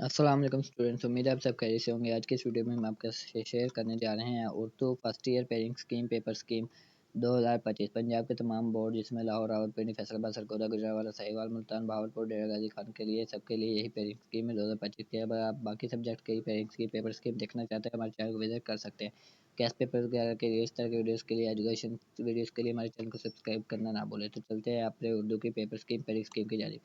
अस्सलाम वालेकुम स्टूडेंट्स, उम्मीद है आप सब खैरियत से होंगे। आज के इस वीडियो में हम आपके साथ शेयर करने जा रहे हैं Urdu first year pairing scheme paper scheme 2025 Punjab के तमाम बोर्ड जिसमें लाहौर, रावलपिंडी, फैसलाबाद, सरगोदा, गुजरांवाला, साहिवाल, मुल्तान, बहावलपुर, डेरा गाजी खान के लिए सबके लिए यही पेयरिंग स्कीम है 2025 की। अब आप बाकी सब्जेक्ट की पेयरिंग स्कीम पेपर स्कीम देखना चाहते हैं, हमारे चैनल को विजिट कर सकते हैं। कैश पेपर वगैरह के लिए, इस तरह के वीडियोज़ के लिए, एजुकेशन वीडियोज़ के लिए हमारे चैनल को सब्सक्राइब करना ना भूलें। तो चलते हैं अपने उर्दू की पेपर स्कीम पेयरिंग स्कीम की जारी।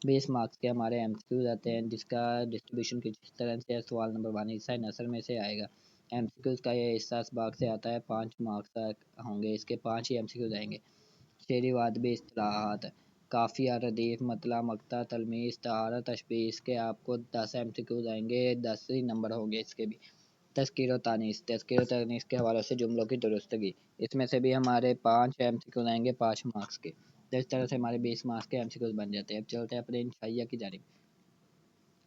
20 मार्क्स के हमारे एमसीक्यूज आते हैं, जिसका डिस्ट्रीब्यूशन कुछ इस तरह से है। सवाल नंबर 1 हिस्सा नसर में से आएगा। एमसीक्यूज का ये हिस्सा इस बाग से आता है, 5 मार्क्स तक होंगे, इसके 5 ही एमसीक्यूज आएंगे। शेरी वादबी इस्तिलाहात, काफ़िया, रदीफ, मतला, मक्ता, तलमीस, तहारत, तशबीह, इसके आपको 10 एमसीक्यूज आएंगे, 10 ही नंबर होंगे इसके भी। तज़किर व तानीस, तज़किर व तानीस के हवाले से जुमलों की दुरुस्तगी, इसमें से भी हमारे 5 एमसीक्यूज आएंगे 5 मार्क्स के। तो इस तरह से हमारे 20 मार्क्स के एमसीक्यूज बन जाते हैं। अब चलते हैं अपने इंशाइया की जानिब।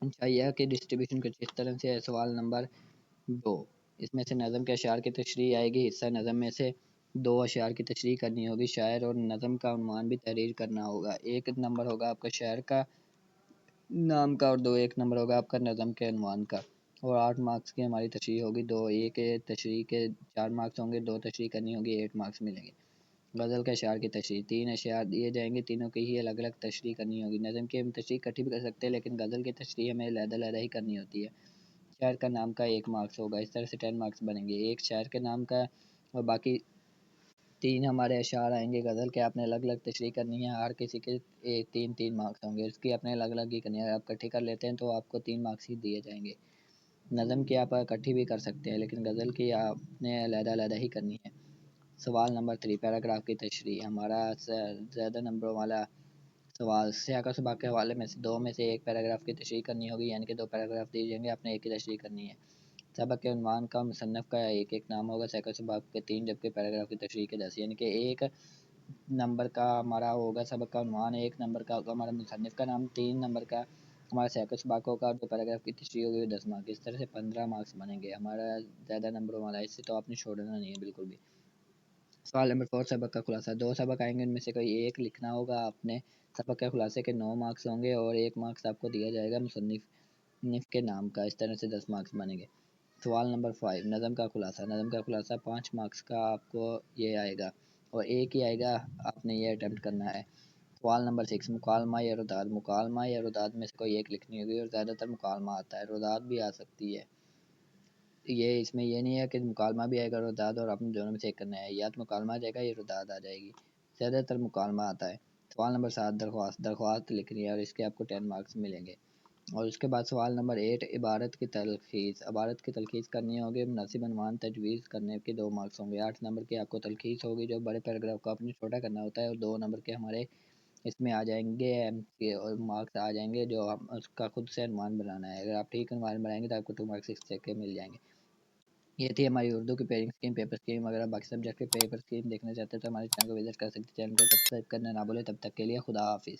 इंशाइया की डिस्ट्रीब्यूशन कुछ इस तरह से है। सवाल नंबर 2, इसमें से नज़म के अशार की तशरीह आएगी। हिस्सा नज़म में से 2 अशार की तशरीह करनी होगी। शायर और नज़म का उन्वान भी तहरीर करना होगा। 1 नंबर होगा आपका शायर का नाम का और 2 1 नंबर होगा आपका नज़म के उन्वान का। और 8 मार्क्स की हमारी तशरीह होगी। 2 एक तशरीह के 4 मार्क्स होंगे, 2 तशरीह करनी होगी, 8 मार्क्स मिलेंगे। गज़ल के अशार की तशरीह, 3 अशार दिए जाएंगे, तीनों की ही अलग अलग तशरीह करनी होगी। नज़म की हम तशरीह इकट्ठी भी कर सकते हैं, लेकिन गज़ल की तशरीह हमें अलग-अलग ही करनी होती है। शायर का नाम का 1 मार्क्स होगा। इस तरह से 10 मार्क्स बनेंगे। एक शायर के नाम का और बाकी 3 हमारे अशार आएंगे। गज़ल के आपने अलग अलग तशरीह करनी है, हर किसी के 3-3 मार्क्स होंगे, इसकी आपने अलग अलग ही करनी है। अगर आप इकट्ठी कर लेते हैं तो आपको 3 मार्क्स ही दिए जाएंगे। नज़म की आप इकट्ठी भी कर सकते हैं, लेकिन गज़ल की आपने अलग-अलग ही करनी है। सवाल नंबर 3, पैराग्राफ की तशरीह, हमारा ज़्यादा नंबरों वाला सवाल। सियाक़ सबाक़ के हवाले में से 2 में से 1 पैराग्राफ की तशरीह करनी होगी, यानी कि 2 पैराग्राफ दिए जाएंगे, आपने एक ही तशरीह करनी है। सबक के उन्वान का मुसन्नफ़ का एक एक नाम होगा। सियाक़ सबाक़ के 3, जबकि पैराग्राफ की तशरीह के 10, यानी कि 1 नंबर का हमारा होगा सबक का उन्वान, 1 नंबर का होगा हमारा मुसन्निफ़ का नाम, 3 नंबर का हमारा सियाक़ सबाक़ होगा, 2 पैराग्राफ की तशरीह होगी, 10 मार्क्स। इस तरह से 15 मार्क्स बनेंगे। हमारा ज़्यादा नंबरों वाला, इससे तो आपने छोड़ना नहीं है बिल्कुल भी। सवाल नंबर 4, सबक का खुलासा। 2 सबक आएंगे, उनमें से कोई एक लिखना होगा आपने। सबक के खुलासे के 9 मार्क्स होंगे और 1 मार्क्स आपको दिया जाएगा मुसन्निफ़ के नाम का। इस तरह से 10 मार्क्स बनेंगे। सवाल नंबर 5, नज़म का खुलासा। नज़म का खुलासा 5 मार्क्स का आपको ये आएगा और एक ही आएगा, आपने ये अटैम्प्ट करना है। सवाल नंबर 6, मुकालमा या रुदाद। मुकालमा या रुदाद में से कोई एक लिखनी होगी और ज़्यादातर मुकालमा आता है, रुदाद भी आ सकती है। ये इसमें ये नहीं है कि मुकालमा भी आएगा रुदाद और आपने दोनों में से एक करना है, या तो मुकालमा आ जाएगा या रुदाद आ जाएगी। ज़्यादातर मुकालमा आता है। सवाल नंबर 7, दरख्वास्त। दरख्वास्त लिखनी है और इसके आपको 10 मार्क्स मिलेंगे। और उसके बाद सवाल नंबर 8, इबारत की तलखीस। इबारत की तलखीस करनी होगी, मुनासिब अनवान तजवीज़ करने के 2 मार्क्स होंगे। 8 नंबर की आपको तलखीस होगी, जो बड़े पैराग्राफ को आपने छोटा करना होता है, और 2 नंबर के हमारे इसमें आ जाएंगे एम के और मार्क्स आ जाएंगे, जो हम उसका खुद से अनुमान बनाना है। अगर आप ठीक अनुमान बनाएंगे तो आपको 2 मार्क्स इससे के मिल जाएंगे। ये थी हमारी उर्दू की पेयरिंग स्कीम पेपर स्कीम। अगर आप बाकी सब्जेक्ट के पेपर स्कीम देखना चाहते हैं तो हमारे चैनल को विजिट कर सकते हैं। चैनल को सब्सक्राइब करना ना भूलें। तब तक के लिए खुदा हाफिज़।